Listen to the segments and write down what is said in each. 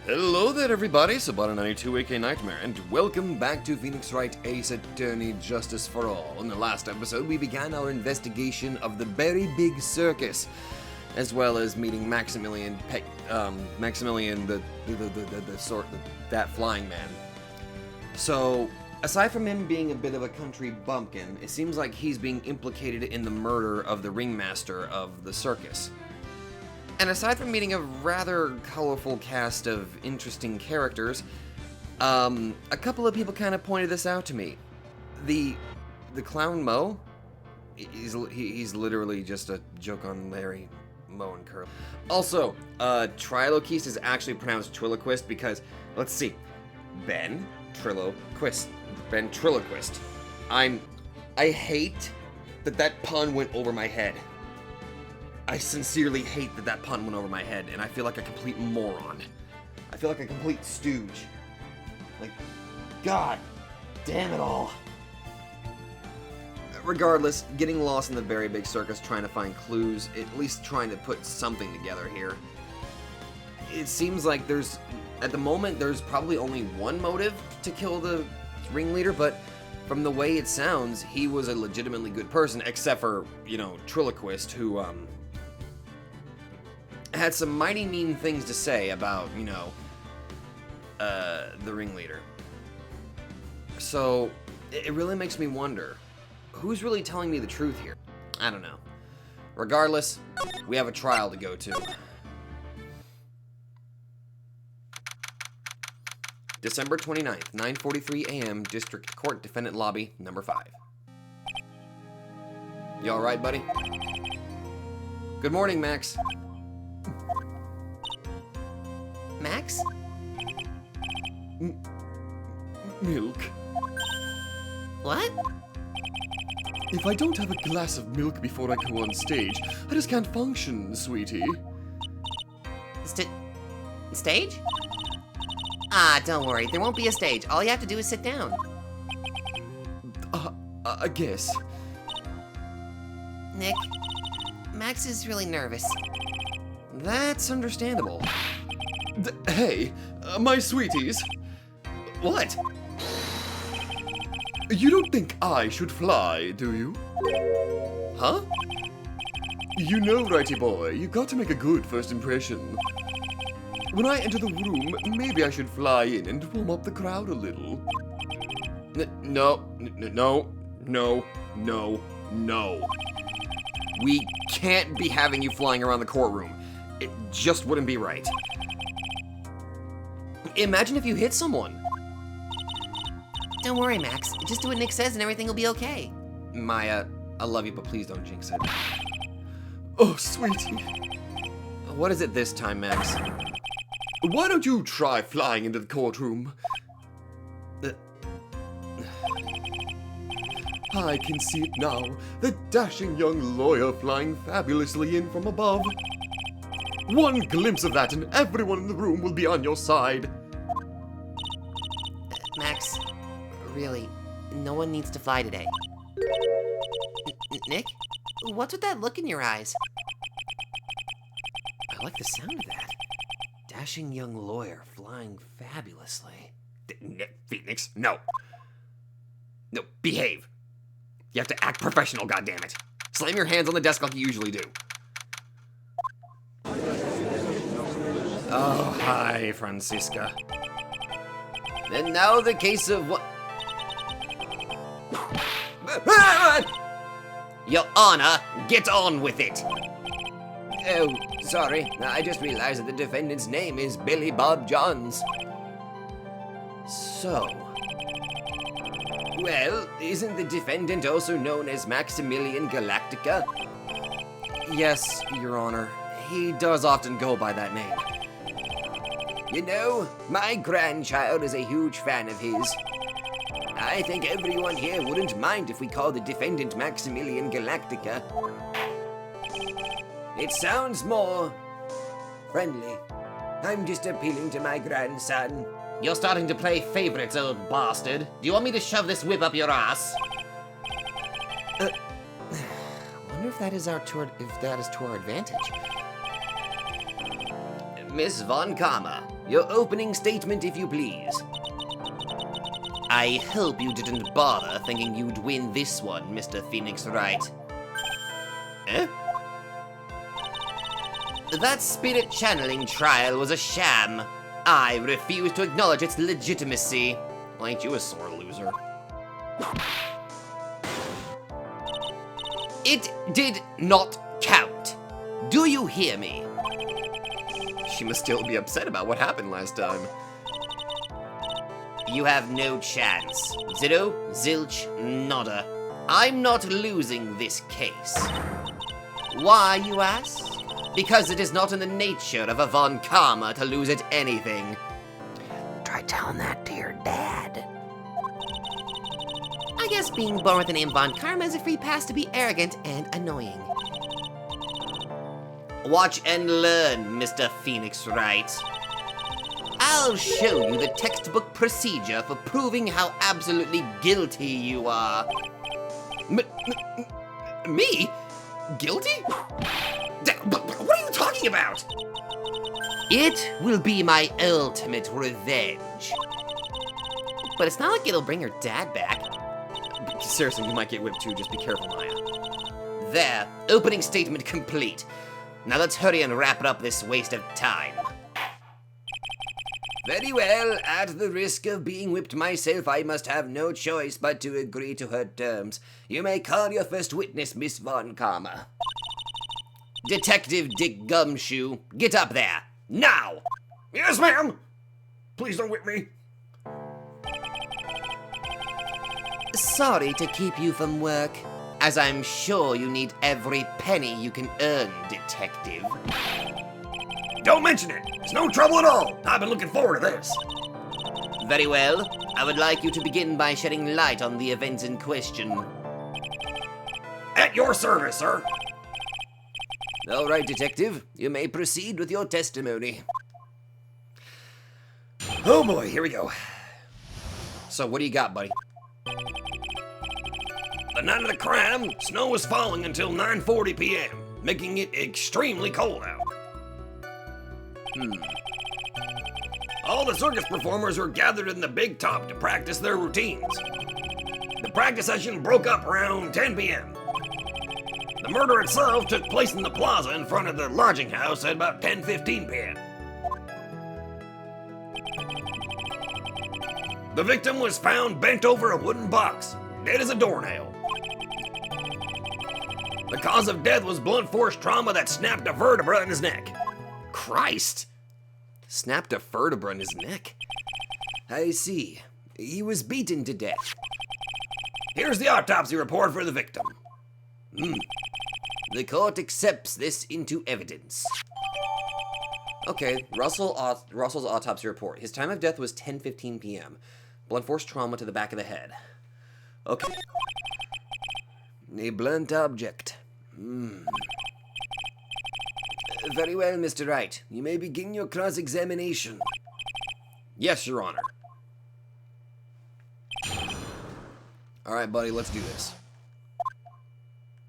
Hello there everybody, Sabata92 aka Nightmare, and welcome back to Phoenix Wright Ace Attorney Justice for All. In the last episode, we began our investigation of the very big circus, as well as meeting Maximilian, that flying man. So, aside from him being a bit of a country bumpkin, it seems like he's being implicated in the murder of the ringmaster of the circus. And aside from meeting a rather colorful cast of interesting characters, a couple of people kind of pointed this out to me. The clown Mo, he's literally just a joke on Larry, Moe, and Curly. Also, Triloquist is actually pronounced Triloquist because, let's see, BEN-TRILOQUIST. BEN-TRILOQUIST. I hate that pun went over my head. I sincerely hate that pun went over my head, and I feel like a complete moron. I feel like a complete stooge. Like, God damn it all. Regardless, getting lost in the very big circus, trying to find clues, at least trying to put something together here. It seems like at the moment, there's probably only one motive to kill the ringleader, but from the way it sounds, he was a legitimately good person, except for, Triloquist, who, had some mighty mean things to say about, the ringleader. So, it really makes me wonder, who's really telling me the truth here? I don't know. Regardless, we have a trial to go to. December 29th, 9:43 a.m., District Court Defendant Lobby, number 5. You alright, buddy? Good morning, Max. Max? Milk. What? If I don't have a glass of milk before I go on stage, I just can't function, sweetie. Stage? Ah, don't worry. There won't be a stage. All you have to do is sit down. I guess. Nick, Max is really nervous. That's understandable. Hey, my sweeties. What? You don't think I should fly, do you? Huh? You know, Righty boy, you got to make a good first impression. When I enter the room, maybe I should fly in and warm up the crowd a little. No. We can't be having you flying around the courtroom. It just wouldn't be right. Imagine if you hit someone. Don't worry, Max. Just do what Nick says and everything will be okay. Maya, I love you, but please don't jinx it. Oh, sweetie. What is it this time, Max? Why don't you try flying into the courtroom? I can see it now. The dashing young lawyer flying fabulously in from above. One glimpse of that and everyone in the room will be on your side. Max, really, no one needs to fly today. Nick? What's with that look in your eyes? I like the sound of that. Dashing young lawyer flying fabulously. Phoenix, no. No, behave. You have to act professional, goddammit. Slam your hands on the desk like you usually do. Oh, hi, Francisca. And now the case of what? Your Honor, get on with it. Oh, sorry. I just realized that the defendant's name is Billy Bob Johns. So. Well, isn't the defendant also known as Maximilian Galactica? Yes, Your Honor. He does often go by that name. You know, my grandchild is a huge fan of his. I think everyone here wouldn't mind if we called the defendant Maximilian Galactica. It sounds more friendly. I'm just appealing to my grandson. You're starting to play favorites, old bastard. Do you want me to shove this whip up your ass? I wonder if that is to our advantage. Miss Von Karma, Your opening statement, if you please. I hope you didn't bother thinking you'd win this one, Mr. Phoenix Wright. Eh? That spirit channeling trial was a sham. I refuse to acknowledge its legitimacy. Well, ain't you a sore loser? It did not count. Do you hear me? She must still be upset about what happened last time. You have no chance. Zero, zilch, nada. I'm not losing this case. Why, you ask? Because it is not in the nature of a Von Karma to lose at anything. Try telling that to your dad. I guess being born with the name Von Karma is a free pass to be arrogant and annoying. Watch and learn, Mr. Phoenix Wright. I'll show you the textbook procedure for proving how absolutely guilty you are. Me? Guilty? What are you talking about? It will be my ultimate revenge. But it's not like it'll bring her dad back. Seriously, you might get whipped too, just be careful, Maya. There, opening statement complete. Now let's hurry and wrap up this waste of time. Very well, at the risk of being whipped myself, I must have no choice but to agree to her terms. You may call your first witness, Miss Von Karma. Detective Dick Gumshoe, get up there, now! Yes, ma'am! Please don't whip me. Sorry to keep you from work, as I'm sure you need every penny you can earn, Detective. Don't mention it. It's no trouble at all. I've been looking forward to this. Very well. I would like you to begin by shedding light on the events in question. At your service, sir. All right, Detective. You may proceed with your testimony. Oh boy, here we go. So what do you got, buddy? The night of the crime, snow was falling until 9:40 p.m., making it extremely cold out. All the circus performers were gathered in the big top to practice their routines. The practice session broke up around 10 p.m. The murder itself took place in the plaza in front of the lodging house at about 10:15 p.m. The victim was found bent over a wooden box, dead as a doornail. The cause of death was blunt force trauma that snapped a vertebra in his neck. Christ! Snapped a vertebra in his neck? I see. He was beaten to death. Here's the autopsy report for the victim. The court accepts this into evidence. Okay, Russell's autopsy report. His time of death was 10:15 p.m. Blunt force trauma to the back of the head. Okay. A blunt object. Very well, Mr. Wright. You may begin your cross-examination. Yes, Your Honor. All right, buddy, let's do this.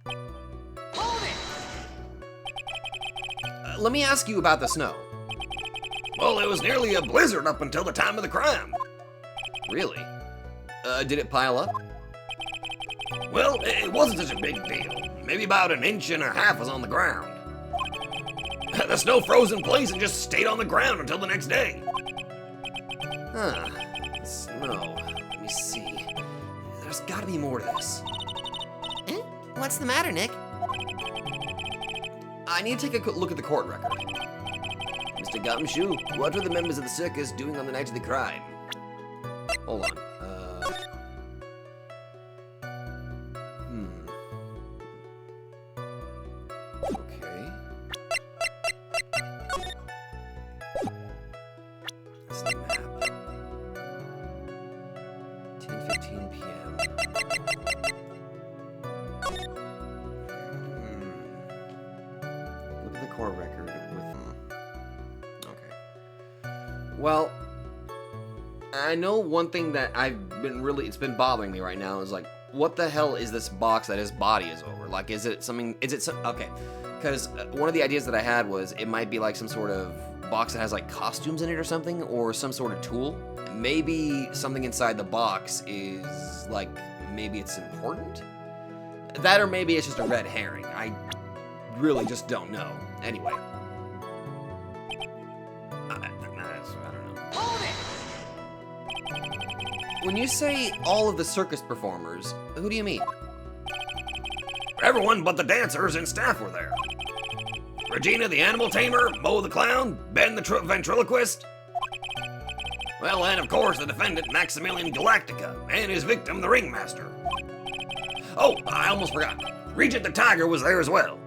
Hold it! Let me ask you about the snow. Well, it was nearly a blizzard up until the time of the crime. Really? Did it pile up? Well, it wasn't such a big deal. Maybe about 1.5 inches was on the ground. The snow froze in place and just stayed on the ground until the next day. Huh. Snow. Let me see. There's gotta be more to this. Eh? What's the matter, Nick? I need to take a look at the court record. Mr. Gumshoe, what were the members of the circus doing on the night of the crime? Hold on. Okay. That's the map. 10:15 p.m. Look at the court record with... Okay. Well, I know one thing that it's been bothering me right now is like, what the hell is this box that his body is over? Like, okay. Because one of the ideas that I had was it might be like some sort of box that has like costumes in it or something, or some sort of tool. Maybe something inside the box is like, maybe it's important? That, or maybe it's just a red herring. I really just don't know. Anyway. I don't know. When you say all of the circus performers, who do you mean? Everyone but the dancers and staff were there. Regina the animal tamer, Mo the clown, Ben the ventriloquist. Well, and of course the defendant Maximilian Galactica and his victim the ringmaster. Oh, I almost forgot. Regent the tiger was there as well.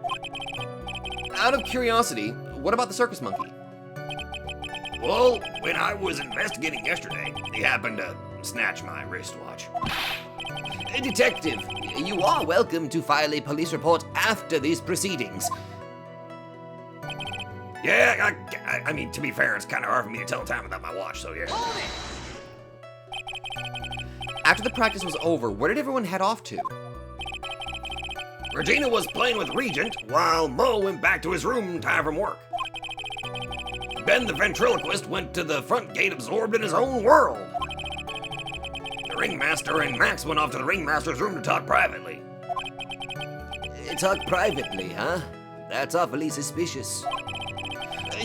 Out of curiosity, what about the circus monkey? Well, when I was investigating yesterday, he happened to snatch my wristwatch. Detective, you are welcome to file a police report after these proceedings. Yeah, I mean, to be fair, it's kind of hard for me to tell time without my watch, so yeah. After the practice was over, where did everyone head off to? Regina was playing with Regent, while Mo went back to his room tired from work. Ben the ventriloquist went to the front gate absorbed in his own world. The ringmaster and Max went off to the ringmaster's room to talk privately. Talk privately, huh? That's awfully suspicious.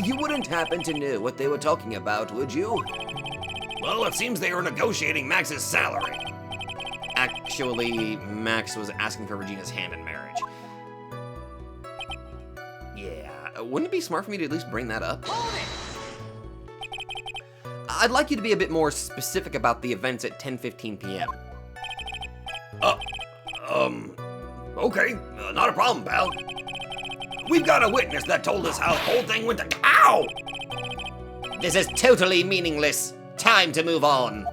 You wouldn't happen to know what they were talking about, would you? Well, it seems they were negotiating Max's salary. Actually, Max was asking for Regina's hand in marriage. Yeah, wouldn't it be smart for me to at least bring that up? I'd like you to be a bit more specific about the events at 10:15 p.m. Okay, not a problem, pal. We've got a witness that told us how the whole thing went to— Ow! This is totally meaningless. Time to move on.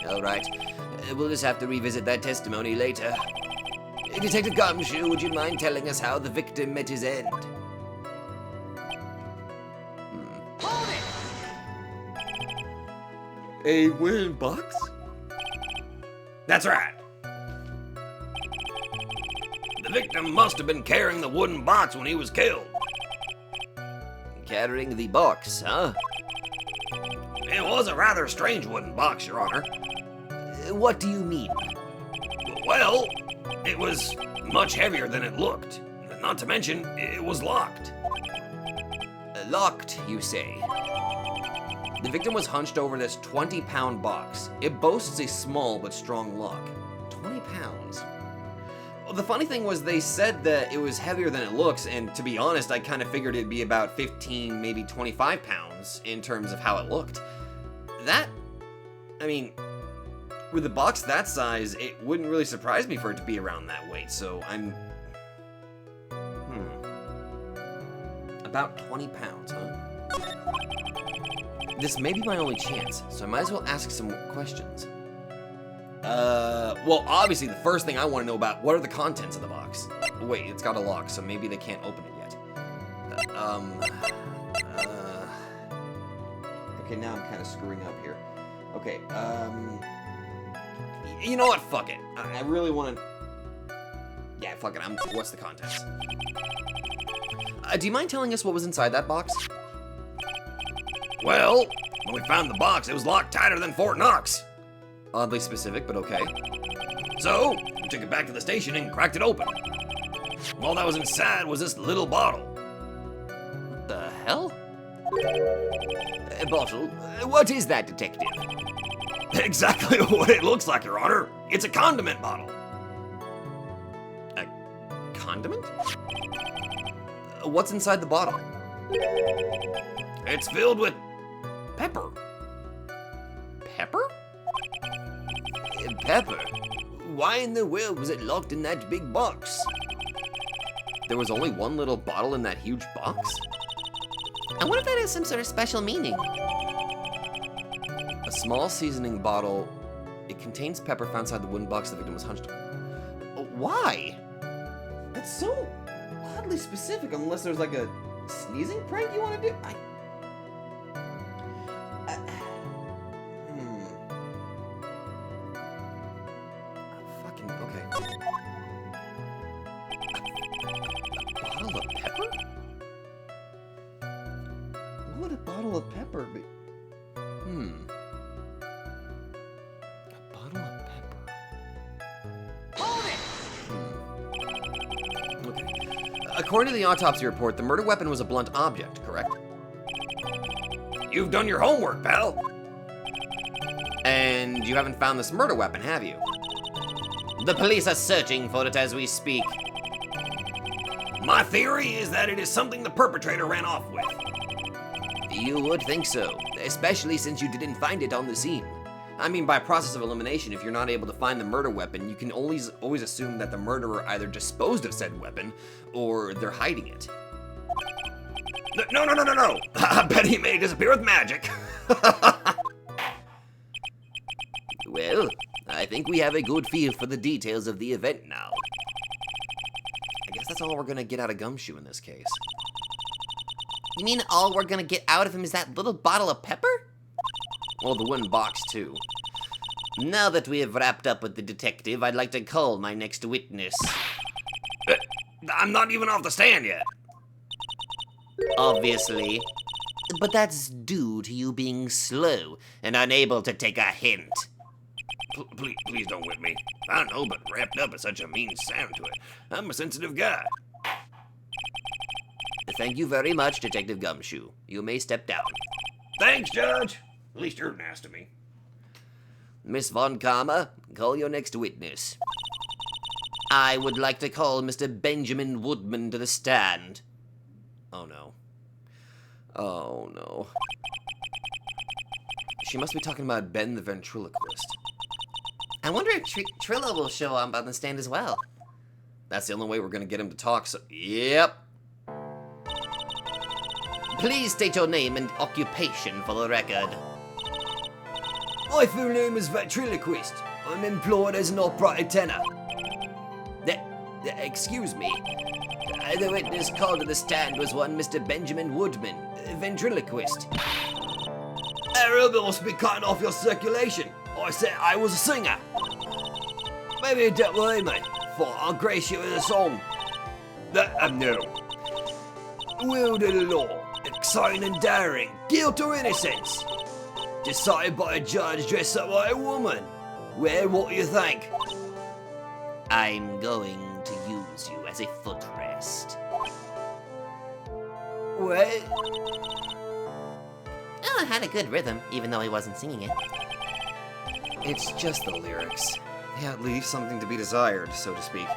All right. We'll just have to revisit that testimony later. Detective Gumshoe, would you mind telling us how the victim met his end? A wooden box? That's right. The victim must have been carrying the wooden box when he was killed. Carrying the box, huh? It was a rather strange wooden box, Your Honor. What do you mean? Well, it was much heavier than it looked. Not to mention, it was locked. Locked, you say? The victim was hunched over this 20-pound box. It boasts a small but strong lock. 20 pounds. Well, the funny thing was they said that it was heavier than it looks, and to be honest, I kind of figured it'd be about 15, maybe 25 pounds in terms of how it looked. I mean, with a box that size, it wouldn't really surprise me for it to be around that weight, so I'm... About 20 pounds, huh? This may be my only chance, so I might as well ask some questions. Well, obviously the first thing I want to know about, what are the contents of the box? Wait, it's got a lock, so maybe they can't open it yet. Okay, now I'm kind of screwing up here. Okay, you know what, fuck it. I really want to... Yeah, fuck it, what's the contents? Do you mind telling us what was inside that box? Well, when we found the box, it was locked tighter than Fort Knox. Oddly specific, but okay. So, we took it back to the station and cracked it open. All that was inside was this little bottle. What the hell? A bottle? What is that, detective? Exactly what it looks like, Your Honor. It's a condiment bottle. A condiment? What's inside the bottle? It's filled with pepper. Pepper? Pepper? Why in the world was it locked in that big box? There was only one little bottle in that huge box? I wonder if that has some sort of special meaning. A small seasoning bottle. It contains pepper found inside the wooden box the victim was hunched. Why? That's so oddly specific, unless there's like a sneezing prank you want to do? Fucking, okay. A bottle of pepper? bottle of pepper, but... A bottle of pepper. Okay. According to the autopsy report, the murder weapon was a blunt object, correct? You've done your homework, pal. And you haven't found this murder weapon, have you? The police are searching for it as we speak. My theory is that it is something the perpetrator ran off with. You would think so, especially since you didn't find it on the scene. I mean, by process of elimination, if you're not able to find the murder weapon, you can always assume that the murderer either disposed of said weapon, or they're hiding it. No. I bet he made it disappear with magic. Well, I think we have a good feel for the details of the event now. I guess that's all we're gonna get out of Gumshoe in this case. You mean all we're gonna get out of him is that little bottle of pepper? Well, the wooden box, too. Now that we have wrapped up with the detective, I'd like to call my next witness. I'm not even off the stand yet. Obviously. But that's due to you being slow and unable to take a hint. Please don't whip me. I know, but wrapped up has such a mean sound to it. I'm a sensitive guy. Thank you very much, Detective Gumshoe. You may step down. Thanks, Judge. At least you're nice to me. Miss Von Karma, call your next witness. I would like to call Mr. Benjamin Woodman to the stand. Oh no. Oh no. She must be talking about Ben the ventriloquist. I wonder if Trillo will show up on the stand as well. That's the only way we're gonna get him to talk, so... Yep. Please state your name and occupation for the record. My full name is Ventriloquist. I'm employed as an operator tenor. Excuse me. The witness called to the stand was one Mr. Benjamin Woodman, ventriloquist. That must be cutting off your circulation. I said I was a singer. Maybe you don't believe me, for I'll grace you with a song. No. Will to the law, exciting and daring, guilt or innocence. Decided by a judge dressed up like a woman. Well, what do you think? I'm going to use you as a footrest. What? Oh, it had a good rhythm, even though he wasn't singing it. It's just the lyrics. Yeah, it leaves something to be desired, so to speak.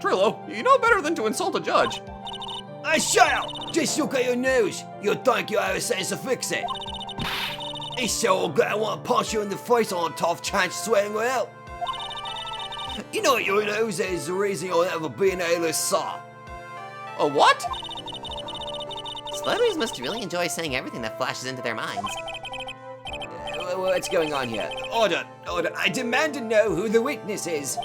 Trillo, you know better than to insult a judge. Hey, shut up! Just look at your nose. You'll think you have a sense to fix it. It's so good I want to punch you in the face on a tough chance sweating it out. You know your nose is the reason you'll never be an A-list star. A what? Celebrities must really enjoy saying everything that flashes into their minds. What's going on here? Order. I demand to know who the witness is.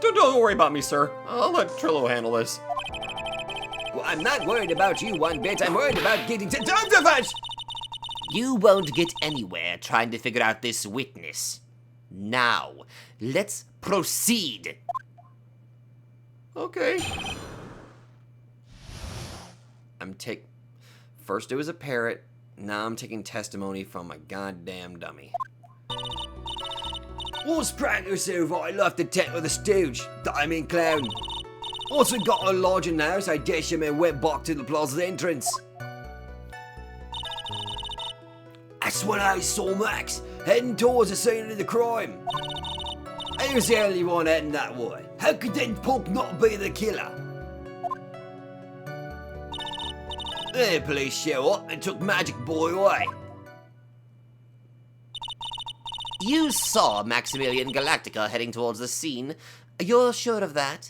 Don't worry about me, sir. I'll let Trillo handle this. Well, I'm not worried about you one bit. I'm worried about getting to defense. You won't get anywhere trying to figure out this witness. Now, let's proceed. Okay. First it was a parrot, now I'm taking testimony from a goddamn dummy. What's practice over I left the tent with a stooge, diamond clown? Once we got a lodging house, I dashed him and went back to the plaza's entrance. That's when I saw Max heading towards the scene of the crime. He was the only one heading that way. How could then Pulp not be the killer? The police show up and took Magic Boy away. You saw Maximilian Galactica heading towards the scene. You're sure of that?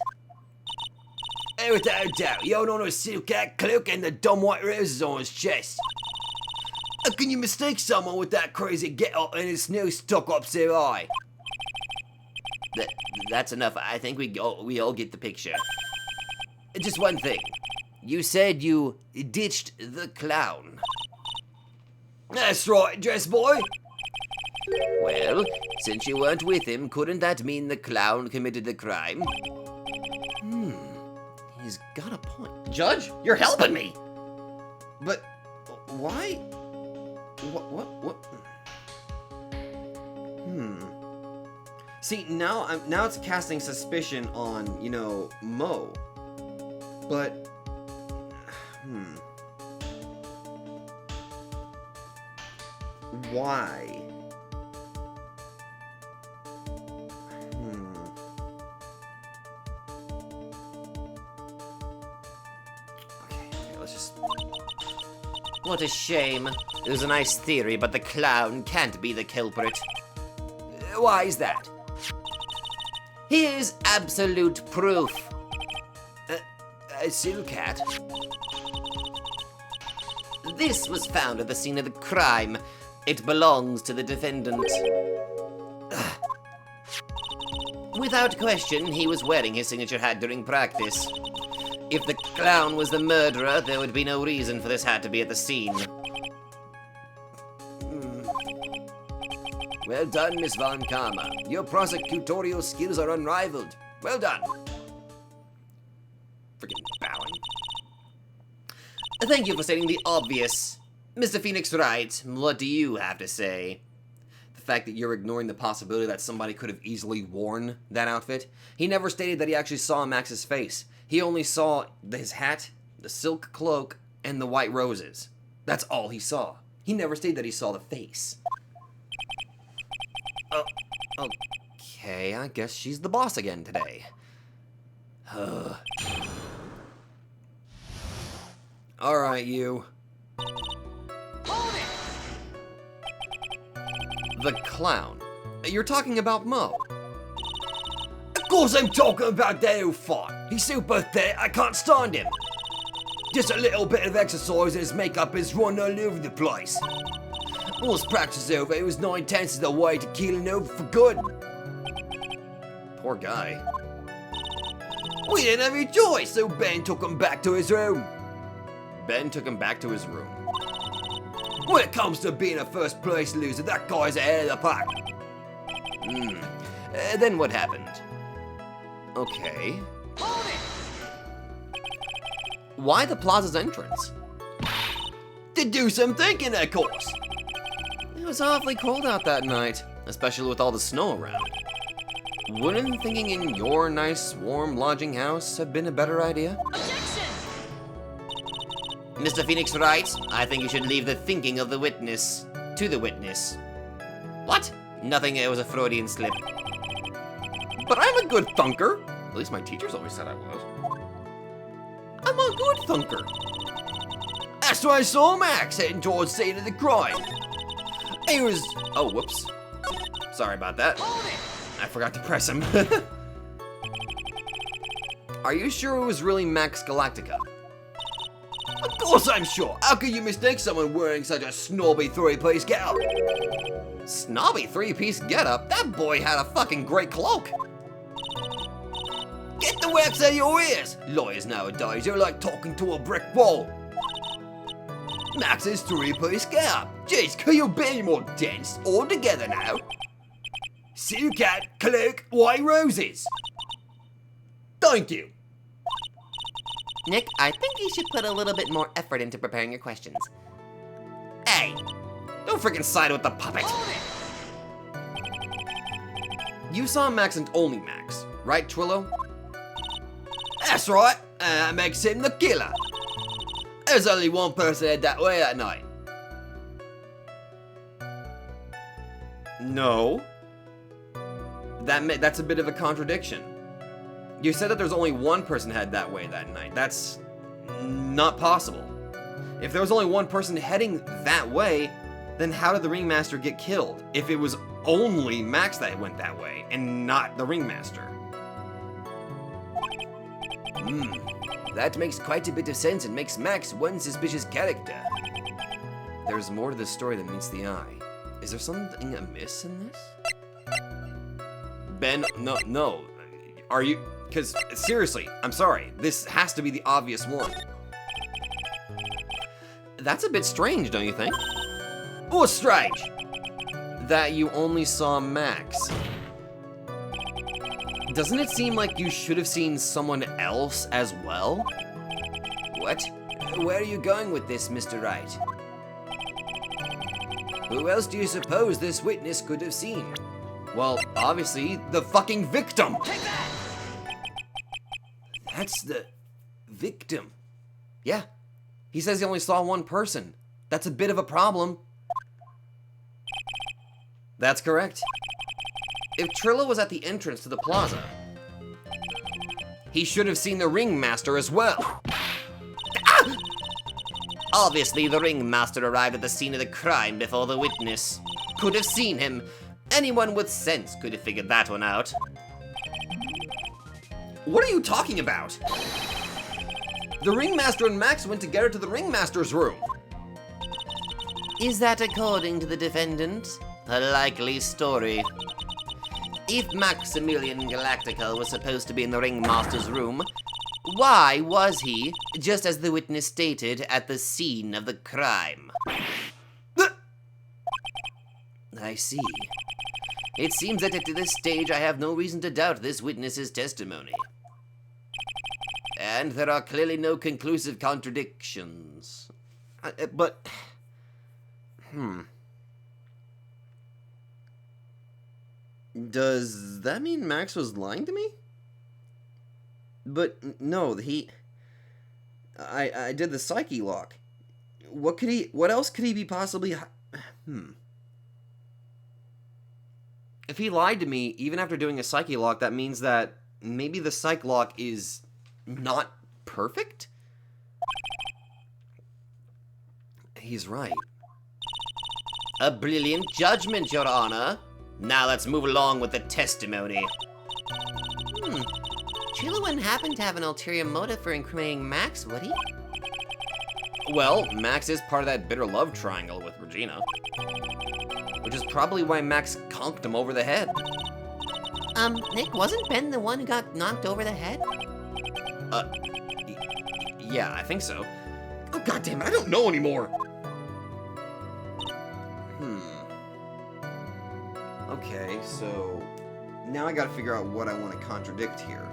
Without a doubt, he held on to a silk hat cloak and the dumb white roses on his chest. How can you mistake someone with that crazy get-up and his nose stuck up so high? That's enough. I think we all get the picture. Just one thing. You said you ditched the clown. That's right, dress boy. Well, since you weren't with him, couldn't that mean the clown committed the crime? He's got a point. Judge, you're helping me! But why? What? See, now it's casting suspicion on, you know, Mo. But why? Okay, let's just... What a shame. It was a nice theory, but the clown can't be the culprit. Why is that? Here's absolute proof. A silk cat? This was found at the scene of the crime. It belongs to the defendant. Without question, he was wearing his signature hat during practice. If the clown was the murderer, there would be no reason for this hat to be at the scene. Well done, Miss Von Karma. Your prosecutorial skills are unrivaled. Well done. Freaking bowing. Thank you for stating the obvious. Mr. Phoenix Wright, what do you have to say? The fact that you're ignoring the possibility that somebody could have easily worn that outfit. He never stated that he actually saw Max's face. He only saw his hat, the silk cloak, and the white roses. That's all he saw. He never stated that he saw the face. Oh, okay, I guess she's the boss again today. Alright, you. The clown. You're talking about Mo. Of course I'm talking about that old fart. He's so pathetic, I can't stand him. Just a little bit of exercise and his makeup is run all over the place. Once practice over, it was 9/10 of the way to keeling over for good. Poor guy. We didn't have any choice, so Ben took him back to his room. Ben took him back to his room. When it comes to being a first place loser, that guy's ahead of the pack. Then what happened? Okay. Why the plaza's entrance? To do some thinking, of course. It was awfully cold out that night, especially with all the snow around. Wouldn't thinking in your nice, warm lodging house have been a better idea? Mr. Phoenix Wright, I think you should leave the thinking of the witness to the witness. What? Nothing, it was a Freudian slip. But I'm a good thunker. At least my teachers always said I was. I'm a good thunker. That's why I saw Max heading towards the scene of the crime. He was... Oh, whoops. Sorry about that. I forgot to press him. Are you sure it was really Max Galactica? Of course I'm sure. How could you mistake someone wearing such a snobby three-piece getup? Snobby three-piece getup? That boy had a fucking great cloak. Get the wax out of your ears. Lawyers nowadays are like talking to a brick wall. Max's three-piece getup. Jeez, could you be any more dense? All together now. Silk cat, cloak, white roses. Thank you. Nick, I think you should put a little bit more effort into preparing your questions. Hey, don't freaking side with the puppet. You saw Max and only Max, right, Trillo? That's right. That makes him the killer. There's only one person head that way that night. No. That's a bit of a contradiction. You said that there's only one person head that way that night. That's not possible. If there was only one person heading that way, then how did the ringmaster get killed? If it was only Max that went that way and not the ringmaster. That makes quite a bit of sense and makes Max one suspicious character. There's more to this story than meets the eye. Is there something amiss in this? Ben, no. Are you... Because, seriously, I'm sorry. This has to be the obvious one. That's a bit strange, don't you think? What's strange? That you only saw Max. Doesn't it seem like you should have seen someone else as well? What? Where are you going with this, Mr. Wright? Who else do you suppose this witness could have seen? Well, obviously, the fucking victim! That's the victim. Yeah. He says he only saw one person. That's a bit of a problem. That's correct. If Trillo was at the entrance to the plaza, he should have seen the ringmaster as well. Ah! Obviously, the ringmaster arrived at the scene of the crime before the witness. Could have seen him. Anyone with sense could have figured that one out. What are you talking about? The ringmaster and Max went together to the ringmaster's room. Is that according to the defendant? A likely story. If Maximilian Galactica was supposed to be in the ringmaster's room, why was he, just as the witness stated, at the scene of the crime? I see. It seems that at this stage I have no reason to doubt this witness's testimony. And there are clearly no conclusive contradictions. Does that mean Max was lying to me? But no, I did the psyche lock. What else could he be possibly If he lied to me, even after doing a psyche lock, that means that maybe the psych lock is not perfect? He's right. A brilliant judgment, Your Honor. Now let's move along with the testimony. Trillo wouldn't happen to have an ulterior motive for incriminating Max, would he? Well, Max is part of that bitter love triangle with Regina. Which is probably why Max conked him over the head. Nick, wasn't Ben the one who got knocked over the head? Yeah, I think so. Oh, goddamn it, I don't know anymore. Okay, so now I gotta figure out what I want to contradict here.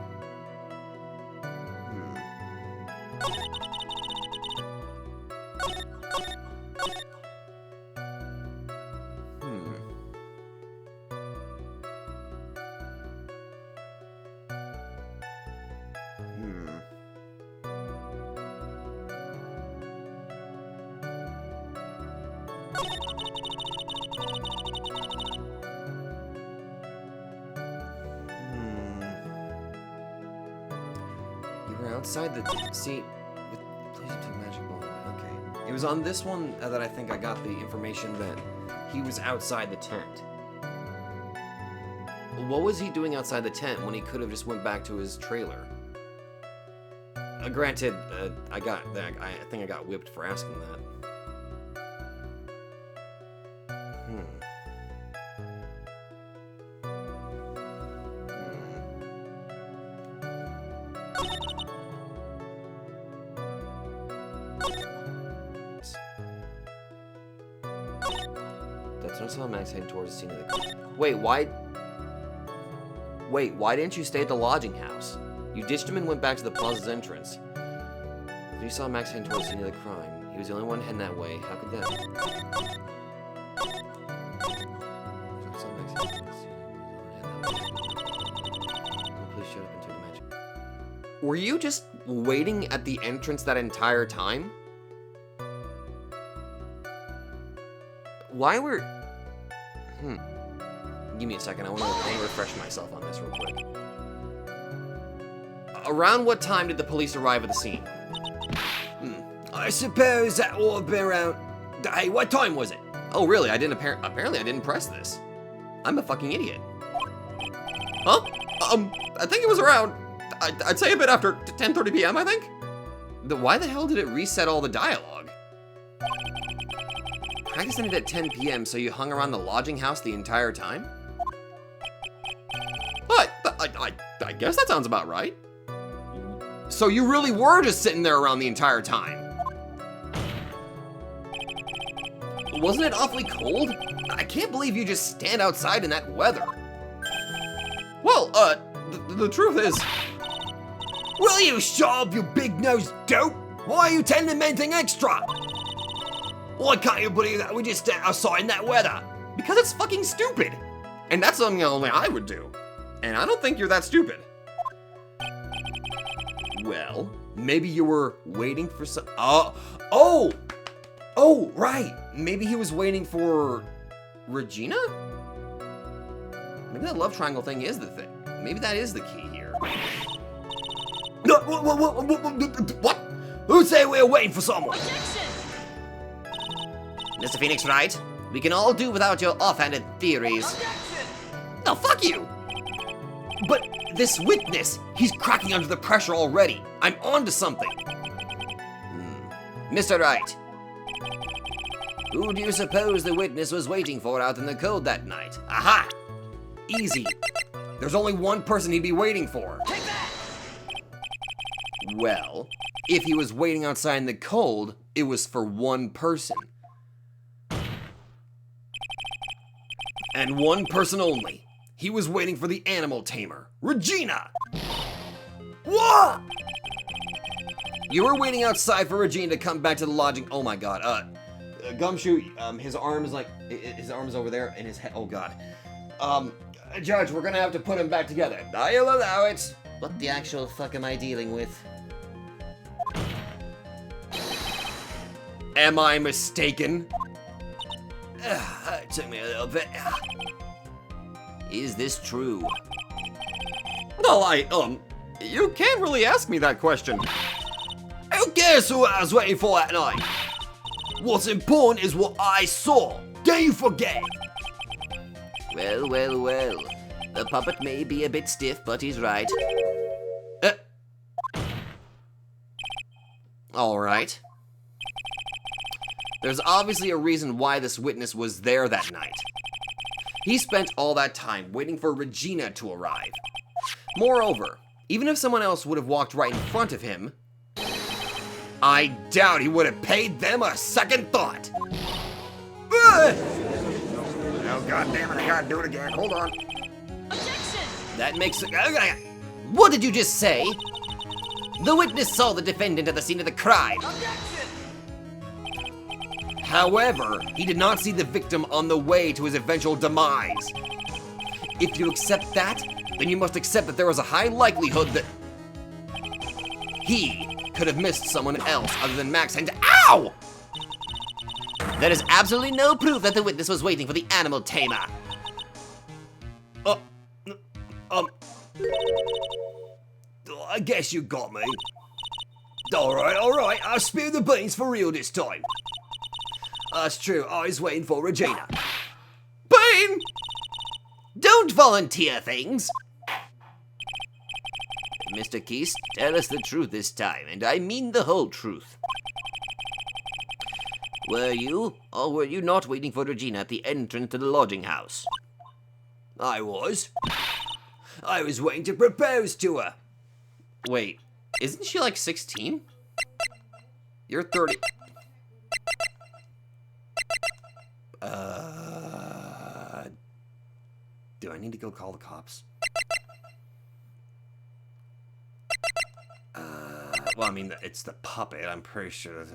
Outside the seat with placed to magic ball. Okay. It was on this one that I think I got the information that he was outside the tent. What was he doing outside the tent when he could have just went back to his trailer? Granted, I think I got whipped for asking that. That's when I saw Max heading towards the scene of the... Wait, why didn't you stay at the lodging house? You ditched him and went back to the plaza's entrance. You saw Max heading towards the scene of the crime. He was the only one heading that way. How could that... Please shut up and take the magic. Were you just waiting at the entrance that entire time? Why were... Give me a second, I want to refresh myself on this real quick. Around what time did the police arrive at the scene? I suppose that will have been around... Hey, what time was it? Oh, really? Apparently I didn't press this. I'm a fucking idiot. Huh? I think it was around... I'd say a bit after 10:30 p.m., I think? Why the hell did it reset all the dialogue? Practice ended at 10 p.m., so you hung around the lodging house the entire time? But, I guess that sounds about right. So you really were just sitting there around the entire time? Wasn't it awfully cold? I can't believe you just stand outside in that weather. Well, the truth is... Will you shut up, you big-nosed dope? Why are you telling him anything extra? Why can't you believe that we just stand outside in that weather? Because it's fucking stupid. And that's something only I would do. And I don't think you're that stupid. Well, maybe you were waiting for some... Oh, right. Maybe he was waiting for Regina? Maybe that love triangle thing is the thing. Maybe that is the key here. No, what? Who said we were waiting for someone? Mr. Phoenix Wright, we can all do without your offhanded theories. Oh, fuck you! But this witness, he's cracking under the pressure already. I'm onto something. Mr. Wright, who do you suppose the witness was waiting for out in the cold that night? Aha! Easy. There's only one person he'd be waiting for. Take that! Well, if he was waiting outside in the cold, it was for one person. And one person only. He was waiting for the animal tamer, Regina! What? You were waiting outside for Regina to come back to the lodging. Oh my god. Gumshoe, his arm is over there, and his head. Oh god. Judge, we're gonna have to put him back together. I'll allow it. What the actual fuck am I dealing with? Am I mistaken? It took me a little bit. Is this true? Well, you can't really ask me that question. Who cares who I was waiting for that night? What's important is what I saw. Don't you forget. Well. The puppet may be a bit stiff, but he's right. All right. There's obviously a reason why this witness was there that night. He spent all that time waiting for Regina to arrive. Moreover, even if someone else would have walked right in front of him, I doubt he would have paid them a second thought. Oh, god damn it, I gotta do it again. Hold on. Objection! That makes it... What did you just say? The witness saw the defendant at the scene of the crime. Objection! However, he did not see the victim on the way to his eventual demise. If you accept that, then you must accept that there was a high likelihood that he could have missed someone else other than Max and... Ow! There is absolutely no proof that the witness was waiting for the animal tamer. I guess you got me. Alright, I'll spill the beans for real this time. That's true, I was waiting for Regina. Bane! Don't volunteer things! Mr. Keast, tell us the truth this time, and I mean the whole truth. Were you, or were you not waiting for Regina at the entrance to the lodging house? I was waiting to propose to her. Wait, isn't she like 16? You're 30. Do I need to go call the cops? Well, I mean, it's the puppet. I'm pretty sure.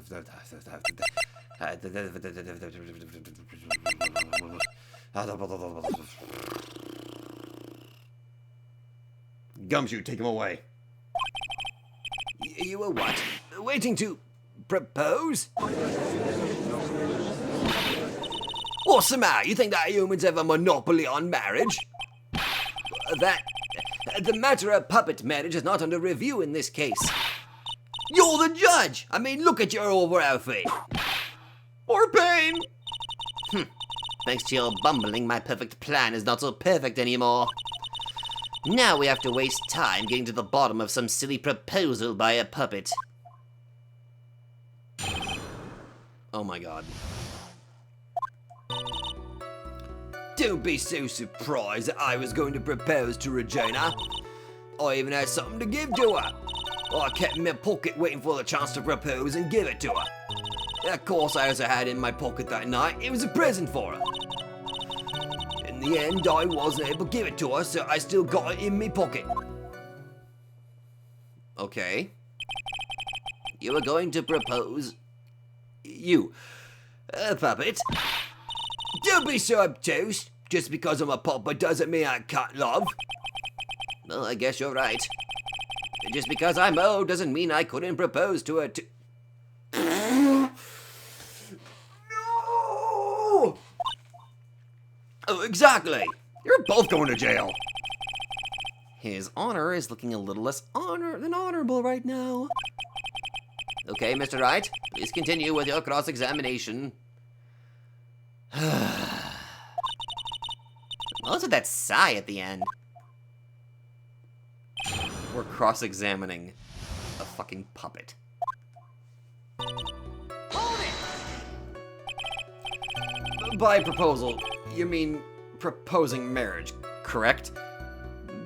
Gumshoe, take him away. You were what? Waiting to propose? What's the matter? You think that humans have a monopoly on marriage? The matter of puppet marriage is not under review in this case. You're the judge! I mean, look at your over outfit. Or Bane! Thanks to your bumbling, my perfect plan is not so perfect anymore. Now we have to waste time getting to the bottom of some silly proposal by a puppet. Oh my god. Don't be so surprised that I was going to propose to Regina. I even had something to give to her. I kept in my pocket waiting for the chance to propose and give it to her. Of course, I also had in my pocket that night, it was a present for her. In the end, I wasn't able to give it to her, so I still got it in my pocket. Okay. You are going to propose? You, puppet. Don't be so obtuse. Just because I'm a puppet doesn't mean I can't love. Well, I guess you're right. Just because I'm old doesn't mean I couldn't propose to a No! Oh, exactly. You're both going to jail. His honor is looking a little less than honorable right now. Okay, Mr. Wright, please continue with your cross-examination. What's with that sigh at the end? We're cross-examining a fucking puppet. By proposal, you mean proposing marriage, correct?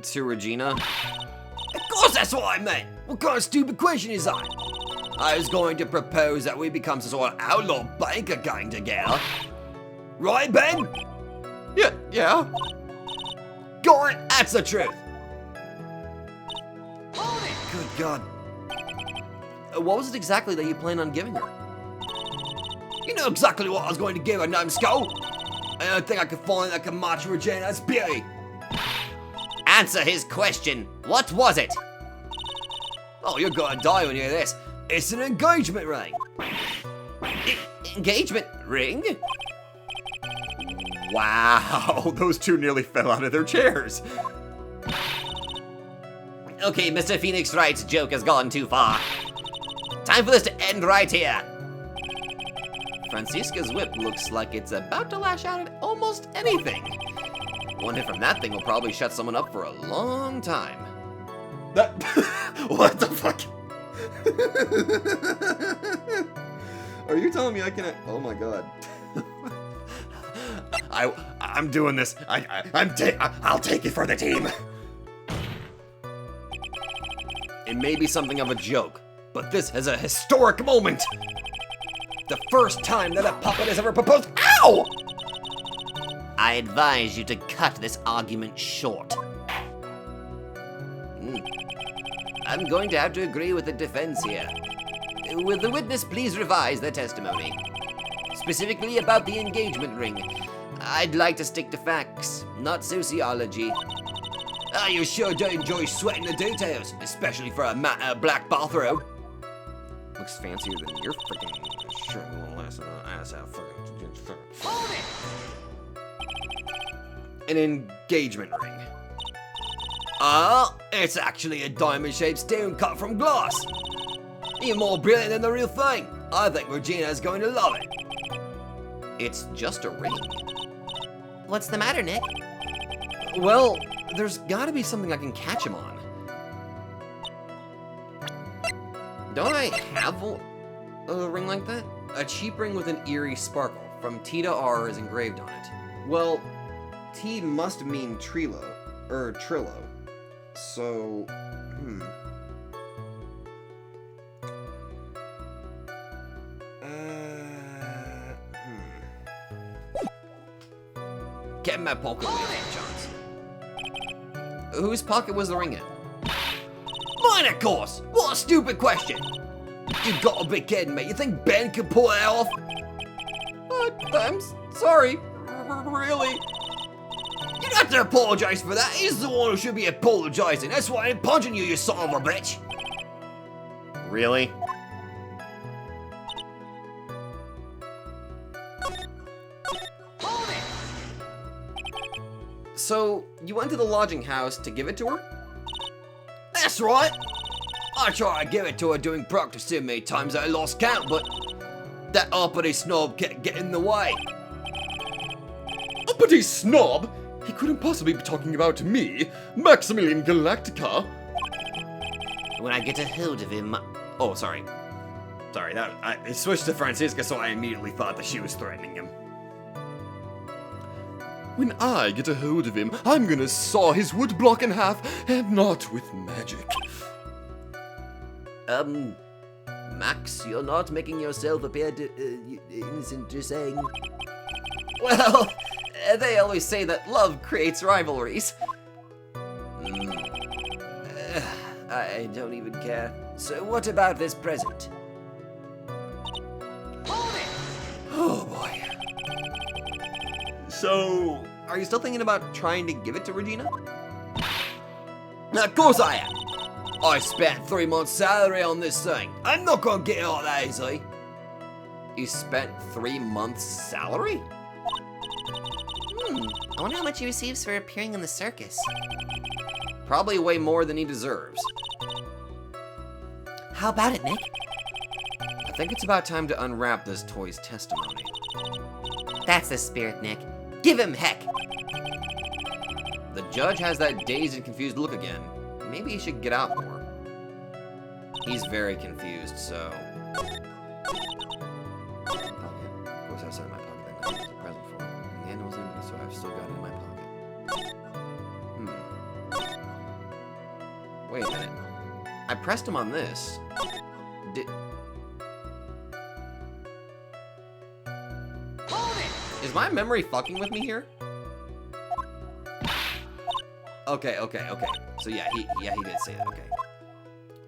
To Regina? Of course that's what I meant! What kind of stupid question is that? I was going to propose that we become some sort of outlaw banker gang together. Right, Ben? Yeah. Got it! That's the truth! Good God. What was it exactly that you planned on giving her? You know exactly what I was going to give her, numbskull! I don't think I could find that can match Regina's beauty. Answer his question. What was it? Oh, you're gonna die when you hear this. It's an engagement ring. Engagement ring? Wow, those two nearly fell out of their chairs. Okay, Mr. Phoenix Wright's joke has gone too far. Time for this to end right here. Francisca's whip looks like it's about to lash out at almost anything. One hit from that thing will probably shut someone up for a long time. That... What the fuck? Are you telling me I can... Oh my god. I'm doing this. I'll take it for the team. It may be something of a joke, but this is a historic moment. The first time that a puppet has ever proposed. Ow! I advise you to cut this argument short. I'm going to have to agree with the defense here. Will the witness please revise their testimony? Specifically about the engagement ring. I'd like to stick to facts, not sociology. You sure do enjoy sweating the details, especially for a black bathrobe. Looks fancier than your freaking shirt. Ass out. An engagement ring. It's actually a diamond-shaped stone cut from glass. You're more brilliant than the real thing. I think Regina's going to love it. It's just a ring. What's the matter, Nick? Well, there's gotta be something I can catch him on. Don't I have a ring like that? A cheap ring with an eerie sparkle. From T to R is engraved on it. Well, T must mean Trilo. Trillo. So, Get in my pocket with your chance. Whose pocket was the ring in? Mine, of course! What a stupid question! You've got to be kidding me. You think Ben could pull that off? I'm sorry. Really? You don't have to apologize for that. He's the one who should be apologizing. That's why I'm punching you, you son of a bitch. Really? So, you went to the lodging house to give it to her? That's right. I tried to give it to her doing practice so many times that I lost count, but that uppity snob kept getting in the way. Uppity snob? He couldn't possibly be talking about me, Maximilian Galactica. When I get a hold of him... Oh, sorry. Sorry, I switched to Francisca, so I immediately thought that she was threatening him. When I get a hold of him, I'm gonna saw his wood block in half, and not with magic. Max, you're not making yourself appear innocent, you're saying? Well, they always say that love creates rivalries. I don't even care. So what about this present? So, are you still thinking about trying to give it to Regina? Of course I am. I spent 3 months' salary on this thing. I'm not gonna get it all that easy. You spent 3 months' salary? I wonder how much he receives for appearing in the circus. Probably way more than he deserves. How about it, Nick? I think it's about time to unwrap this toy's testimony. That's the spirit, Nick. Give him heck. The judge has that dazed and confused look again. Maybe he should get out more. He's very confused, so... Pocket. Of course, outside my pocket that night was a present for him. And the end was empty, so I've still got it in my pocket. Wait a minute. I pressed him on this. Is my memory fucking with me here? Okay. So yeah, he did say that, okay.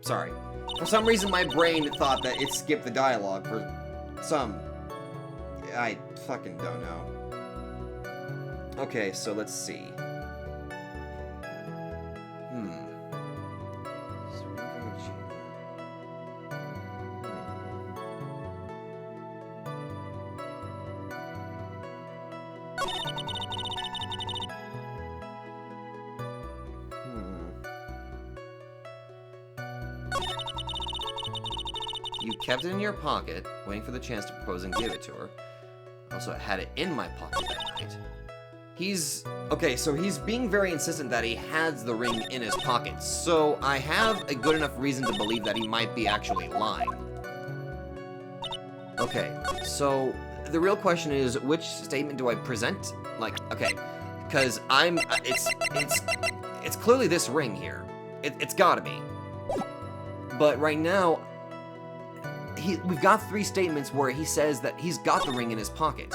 Sorry. For some reason, my brain thought that it skipped the dialogue for some... I fucking don't know. Okay, so let's see. You kept it in your pocket, waiting for the chance to propose and give it to her. Also, I had it in my pocket that night. Okay, so he's being very insistent that he has the ring in his pocket, so I have a good enough reason to believe that he might be actually lying. Okay, so the real question is, which statement do I present? Like, okay, because it's clearly this ring here. It's gotta be. But right now, we've got 3 statements where he says that he's got the ring in his pocket.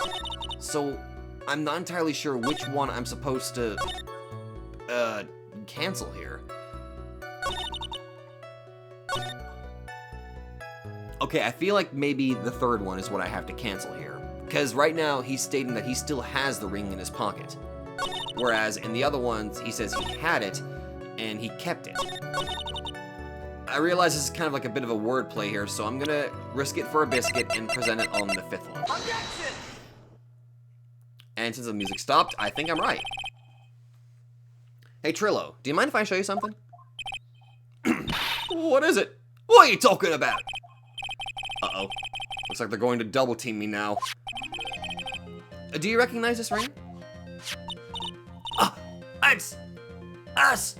So, I'm not entirely sure which one I'm supposed to, cancel here. Okay, I feel like maybe the 3rd one is what I have to cancel here. Because right now, he's stating that he still has the ring in his pocket. Whereas in the other ones, he says he had it, and he kept it. I realize this is kind of like a bit of a wordplay here, so I'm gonna risk it for a biscuit and present it on the 5th one. Objection! And since the music stopped, I think I'm right. Hey Trillo, do you mind if I show you something? What is it? What are you talking about? Uh-oh. Looks like they're going to double team me now. Do you recognize this ring? It's us.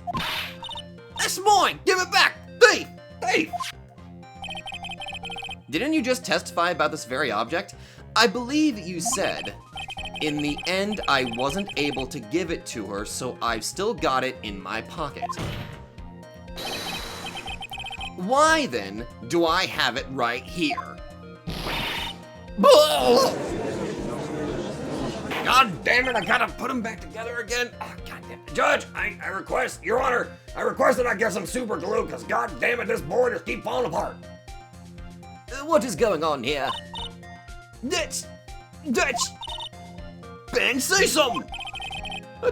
It's mine. Give it back. Thief. Thief. Didn't you just testify about this very object? I believe you said, in the end, I wasn't able to give it to her, so I've still got it in my pocket. Why, then, do I have it right here? God damn it, I gotta put them back together again. Oh, God damn it. Judge, I request, Your Honor, I request that I get some super glue, because god damn it, this board just keep falling apart. What is going on here? That's... Ben, say something!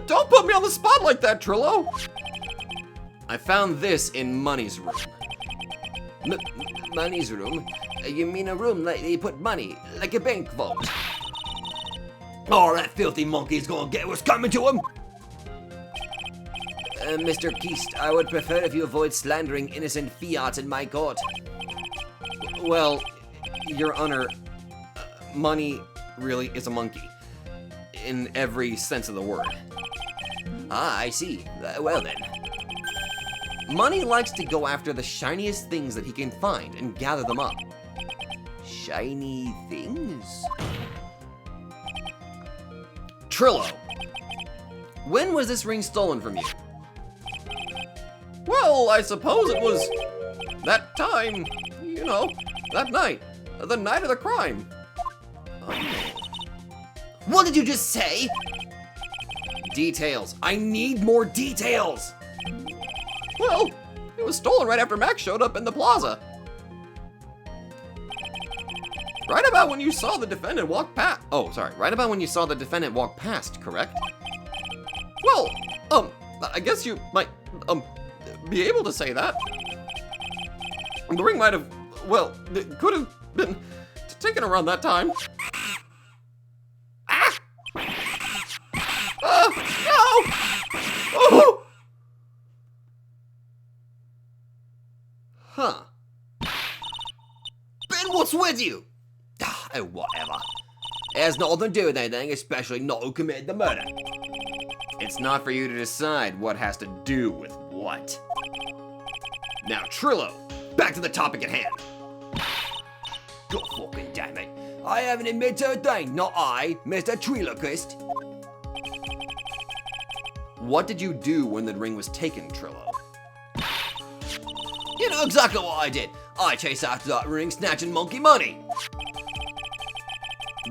Don't put me on the spot like that, Trillo! I found this in Money's room. Money's room? You mean a room that they put money, like a bank vault? Oh, that filthy monkey's gonna get what's coming to him! Mr. Keast, I would prefer if you avoid slandering innocent fiats in my court. Well, Your Honor, Money really is a monkey. In every sense of the word. Ah, I see. Well then. Money likes to go after the shiniest things that he can find and gather them up. Shiny things? Trillo, when was this ring stolen from you? Well, I suppose it was that time, you know, that night, the night of the crime. What did you just say? Details. I need more details. Well, it was stolen right after Max showed up in the plaza. Right about when you saw the defendant walk past. Oh, sorry. Right about when you saw the defendant walk past, correct? Well, I guess you might, be able to say that. The ring might have, well, it could have been taken around that time. Ah! No! Oh! Huh. Ben, what's with you? Oh, whatever. It has nothing to do with anything, especially not who committed the murder. It's not for you to decide what has to do with what. Now, Trillo, back to the topic at hand. God fucking damn it. I haven't admitted to a thing, not I, Mr. Triloquist. What did you do when the ring was taken, Trillo? You know exactly what I did. I chased after that ring, snatching monkey money.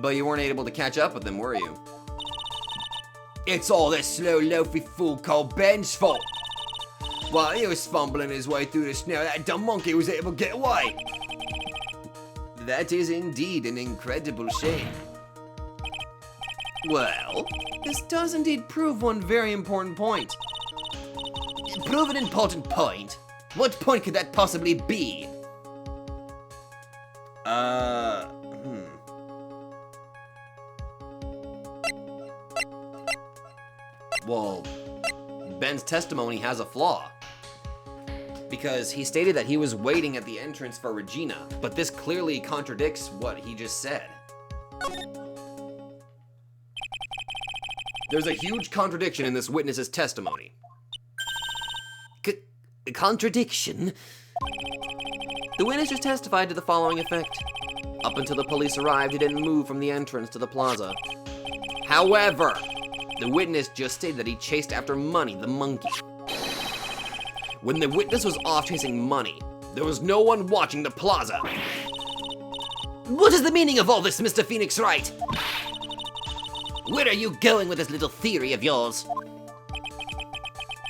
But you weren't able to catch up with them, were you? It's all this slow, loafy fool called Ben's fault. While he was fumbling his way through the snow, that dumb monkey was able to get away. That is indeed an incredible shame. Well, this does indeed prove one very important point. Prove an important point? What point could that possibly be? Well, Ben's testimony has a flaw. Because he stated that he was waiting at the entrance for Regina, but this clearly contradicts what he just said. There's a huge contradiction in this witness's testimony. Contradiction? The witness just testified to the following effect. Up until the police arrived, he didn't move from the entrance to the plaza. However, the witness just stated that he chased after Money, the monkey. When the witness was off chasing Money, there was no one watching the plaza. What is the meaning of all this, Mr. Phoenix Wright? Where are you going with this little theory of yours?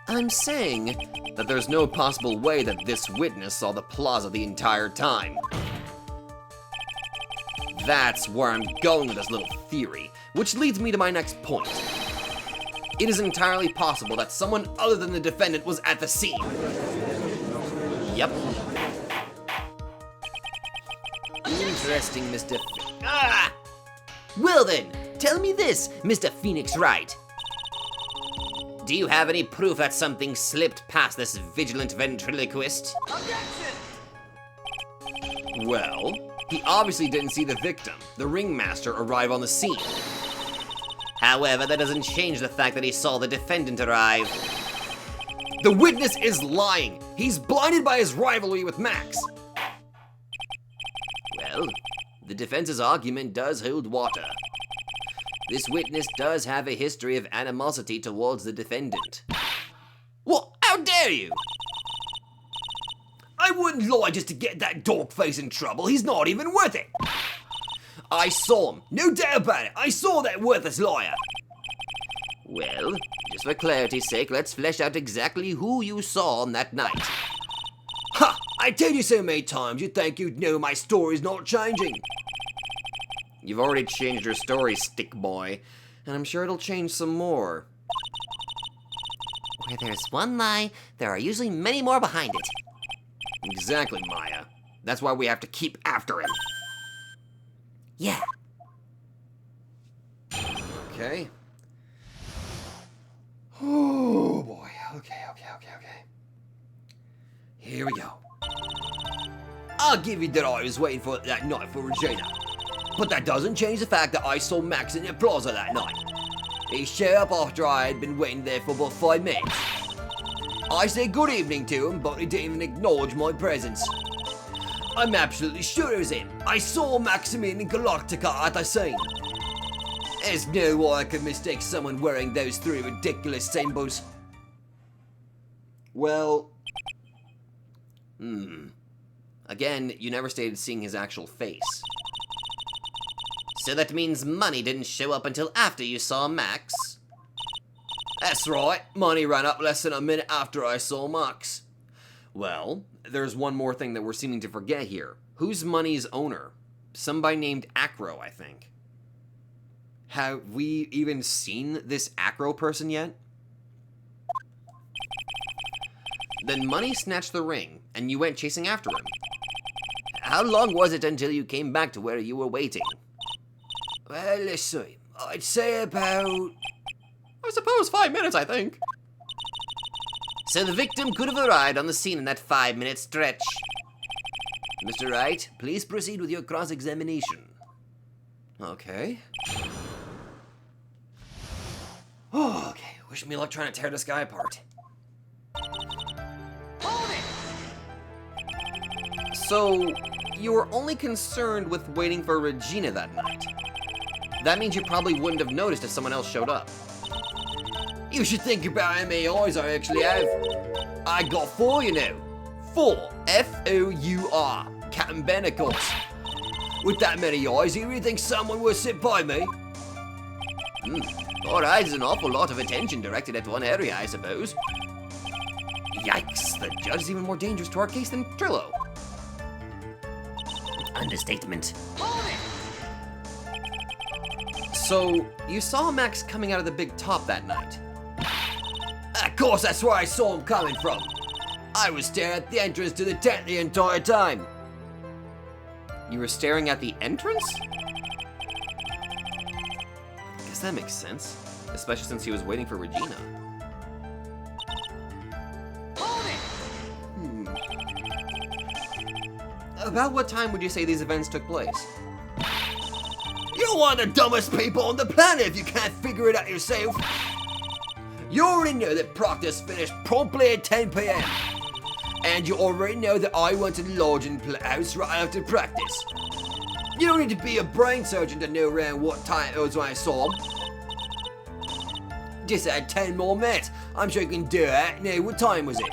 I'm saying that there's no possible way that this witness saw the plaza the entire time. That's where I'm going with this little theory, which leads me to my next point. It is entirely possible that someone other than the defendant was at the scene. Yep. Interesting, Mr. Well then, tell me this, Mr. Phoenix Wright. Do you have any proof that something slipped past this vigilant ventriloquist? Well, he obviously didn't see the victim, the ringmaster, arrive on the scene. However, that doesn't change the fact that he saw the defendant arrive. The witness is lying. He's blinded by his rivalry with Max. Well, the defense's argument does hold water. This witness does have a history of animosity towards the defendant. What? How dare you? I wouldn't lie just to get that dog face in trouble. He's not even worth it. I saw him. No doubt about it. I saw that worthless liar. Well, just for clarity's sake, let's flesh out exactly who you saw on that night. Ha! I told you so many times you'd think you'd know my story's not changing. You've already changed your story, stick boy, and I'm sure it'll change some more. Where there's one lie, there are usually many more behind it. Exactly, Maya. That's why we have to keep after him. Yeah. Okay. Oh boy. Okay. Here we go. I'll give you that I was waiting for that night for Regina. But that doesn't change the fact that I saw Max in the plaza that night. He showed up after I had been waiting there for about 5 minutes. I said good evening to him, but he didn't even acknowledge my presence. I'm absolutely sure it was him. I saw Maximilian Galactica at the scene. There's no way I could mistake someone wearing those 3 ridiculous symbols. Well... Again, you never stated seeing his actual face. So that means Money didn't show up until after you saw Max? That's right. Money ran up less than a minute after I saw Max. Well, there's one more thing that we're seeming to forget here. Who's Money's owner? somebody named Acro, I think. Have we even seen this Acro person yet? Then Money snatched the ring, and you went chasing after him. How long was it until you came back to where you were waiting? Well, let's see. I'd say about... I suppose 5 minutes, I think. So the victim could have arrived on the scene in that 5-minute stretch. Mr. Wright, please proceed with your cross-examination. Okay. Oh, okay. Wish me luck trying to tear this guy apart. So, you were only concerned with waiting for Regina that night. That means you probably wouldn't have noticed if someone else showed up. You should think about how many eyes I actually have. I got 4, you know. 4. F-O-U-R. Captain Ben, of course. With that many eyes, you really think someone would sit by me? 4 eyes is an awful lot of attention directed at one area, I suppose. Yikes, the judge is even more dangerous to our case than Trillo. Understatement. So, you saw Max coming out of the big top that night. Of course, that's where I saw him coming from. I was staring at the entrance to the tent the entire time. You were staring at the entrance? I guess that makes sense, especially since he was waiting for Regina. About what time would you say these events took place? You're one of the dumbest people on the planet if you can't figure it out yourself. You already know that practice finished promptly at 10 p.m. And you already know that I went to the lodge and house right after practice. You don't need to be a brain surgeon to know around what time it was when I saw him. Just add 10 more minutes. I'm sure you can do it. Now, what time was it?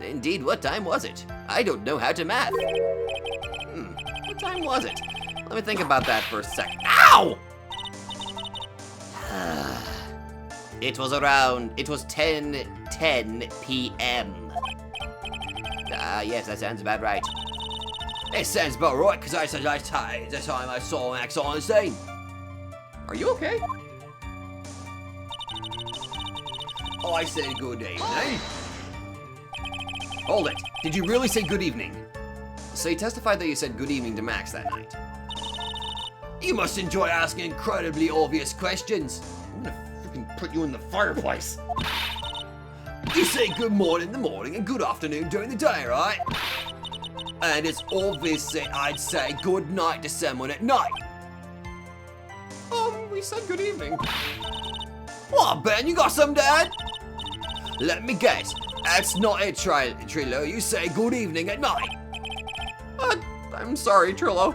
Indeed, what time was it? I don't know how to math. What time was it? Let me think about that for a sec. Ow! It was 10:10 p.m. Yes, that sounds about right. It sounds about right, because I said the time I saw Max on the scene. Are you okay? Oh, I said good evening. Hold it. Did you really say good evening? So you testified that you said good evening to Max that night. You must enjoy asking incredibly obvious questions. I'm gonna freaking put you in the fireplace. You say good morning in the morning and good afternoon during the day, right? And it's obvious that I'd say good night to someone at night. We said good evening. What, Ben, you got some, Dad? Let me guess. That's not it, Trillo. You say good evening at night. I'm sorry, Trillo.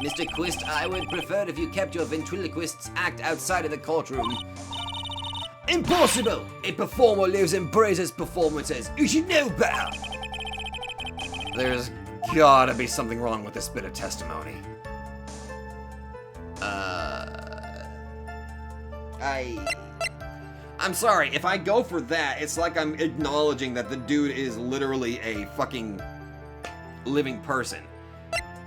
Mr. Quist, I would prefer if you kept your ventriloquist's act outside of the courtroom. Impossible! A performer lives and breathes his performances. You should know better. There's gotta be something wrong with this bit of testimony. I'm sorry, if I go for that, it's like I'm acknowledging that the dude is literally a fucking living person.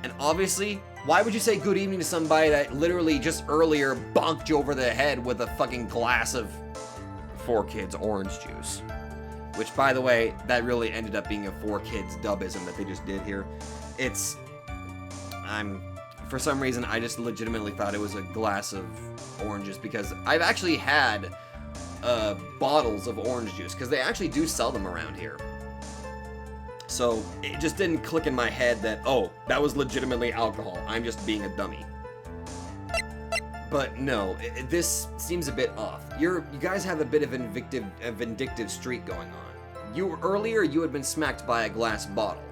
And obviously, why would you say good evening to somebody that literally just earlier bonked you over the head with a fucking glass of 4Kids orange juice? Which, by the way, that really ended up being a 4Kids dubism that they just did here. For some reason, I just legitimately thought it was a glass of oranges because I've actually had bottles of orange juice because they actually do sell them around here. So it just didn't click in my head that, oh, that was legitimately alcohol. I'm just being a dummy. But no, this seems a bit off. You guys have a bit of a vindictive streak going on. Earlier, you had been smacked by a glass bottle.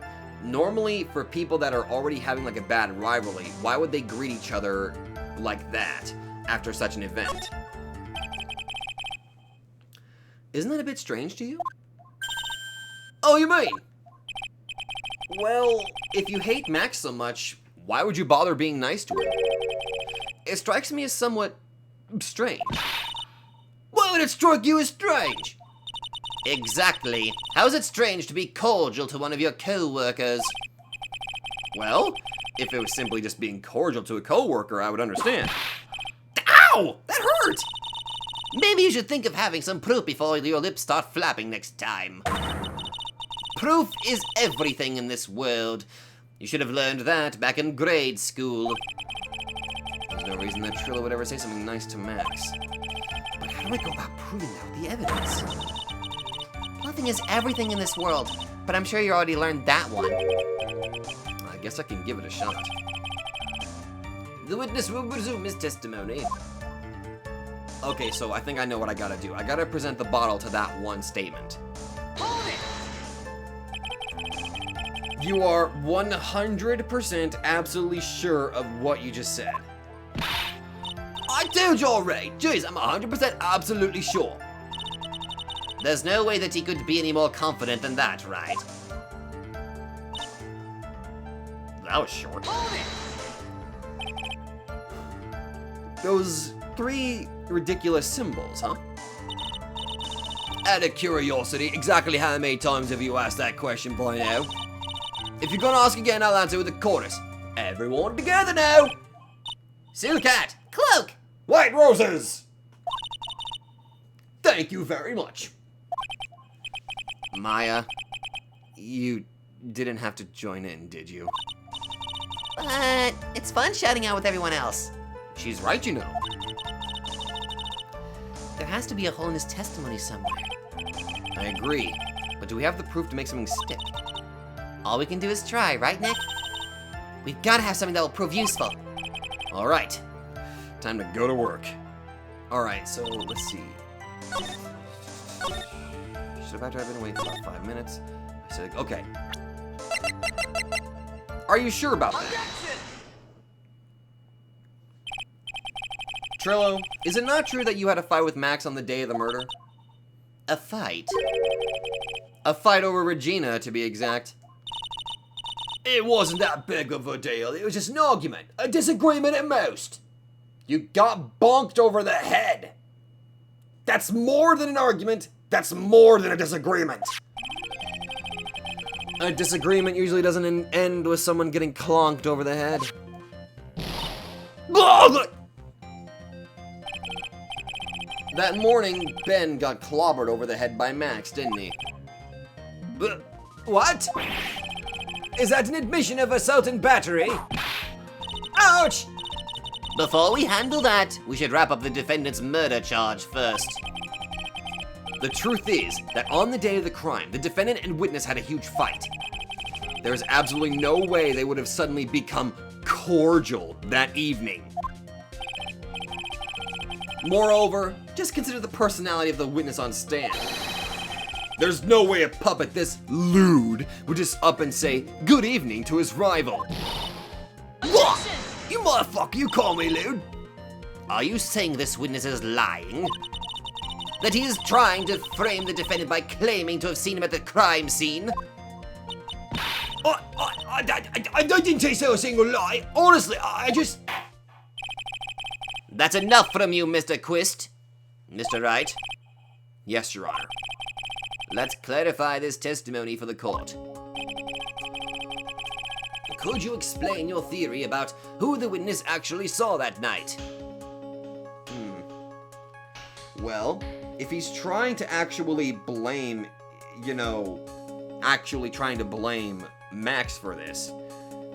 Normally, for people that are already having like a bad rivalry, why would they greet each other like that after such an event? Isn't that a bit strange to you? Oh, you mean? Well, if you hate Max so much, why would you bother being nice to him? It strikes me as somewhat strange. Why would it strike you as strange? Exactly. How is it strange to be cordial to one of your co-workers? Well, if it was simply just being cordial to a coworker, I would understand. Ow! That hurt! Maybe you should think of having some proof before your lips start flapping next time. Proof is everything in this world. You should have learned that back in grade school. There's no reason that Trillo would ever say something nice to Max. But how do I go about proving that with the evidence? Bluffing is everything in this world, but I'm sure you already learned that one. I guess I can give it a shot. The witness will resume his testimony. Okay, so I think I know what I gotta do. I gotta present the bottle to that one statement. Hold it! You are 100% absolutely sure of what you just said. I told you already. Jeez, I'm 100% absolutely sure. There's no way that he could be any more confident than that, right? That was short. Those 3 ridiculous symbols, huh? Out of curiosity, exactly how many times have you asked that question by now? If you're gonna ask again, I'll answer with a chorus. Everyone together now! Sukat! Cloak! White roses! Thank you very much. Maya, you didn't have to join in, did you? But it's fun shouting out with everyone else. She's right, you know. There has to be a hole in his testimony somewhere. I agree. But do we have the proof to make something stick? All we can do is try, right, Nick? We've got to have something that will prove useful. All right. Time to go to work. All right, so let's see. Should have been away for about 5 minutes. I said, okay. Are you sure about that? Trillo, is it not true that you had a fight with Max on the day of the murder? A fight? A fight over Regina, to be exact. It wasn't that big of a deal. It was just an argument. A disagreement at most. You got bonked over the head. That's more than an argument. That's more than a disagreement. A disagreement usually doesn't end with someone getting clonked over the head. That morning, Ben got clobbered over the head by Max, didn't he? What? Is that an admission of assault and battery? Ouch! Before we handle that, we should wrap up the defendant's murder charge first. The truth is that on the day of the crime, the defendant and witness had a huge fight. There is absolutely no way they would have suddenly become cordial that evening. Moreover, just consider the personality of the witness on stand. There's no way a puppet this lewd would just up and say good evening to his rival. What? You motherfucker, you call me lewd? Are you saying this witness is lying? That he is trying to frame the defendant by claiming to have seen him at the crime scene? I didn't say a single lie. Honestly, I just... That's enough from you, Mr. Quist. Mr. Wright? Yes, Your Honor. Let's clarify this testimony for the court. Could you explain your theory about who the witness actually saw that night? Well, if he's trying to actually blame, actually trying to blame Max for this,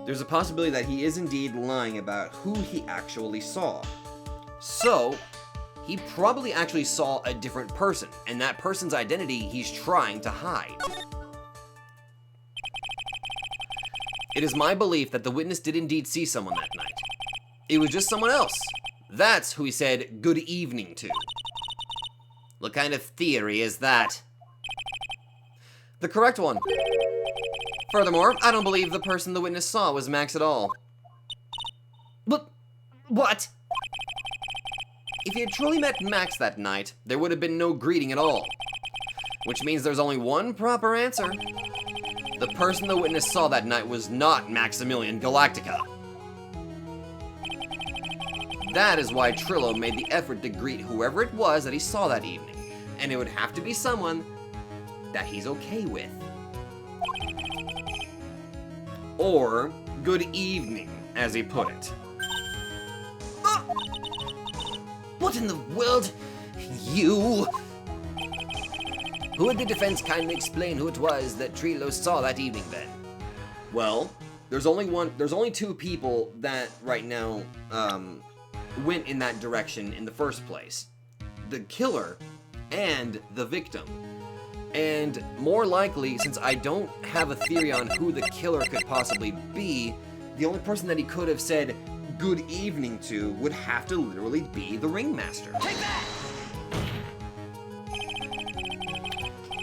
there's a possibility that he is indeed lying about who he actually saw. So, he probably actually saw a different person, and that person's identity he's trying to hide. It is my belief that the witness did indeed see someone that night. It was just someone else. That's who he said good evening to. What kind of theory is that? The correct one. Furthermore, I don't believe the person the witness saw was Max at all. But, what? If he had truly met Max that night, there would have been no greeting at all. Which means there's only one proper answer. The person the witness saw that night was not Maximilian Galactica. That is why Trillo made the effort to greet whoever it was that he saw that evening. And it would have to be someone that he's okay with. Or good evening, as he put it. What in the world? You? Who would the defense kindly explain who it was that Trilo saw that evening then? Well, there's only two people that right now went in that direction in the first place. The killer and the victim. And more likely, since I don't have a theory on who the killer could possibly be, the only person that he could have said good evening to would have to literally be the ringmaster. Take that!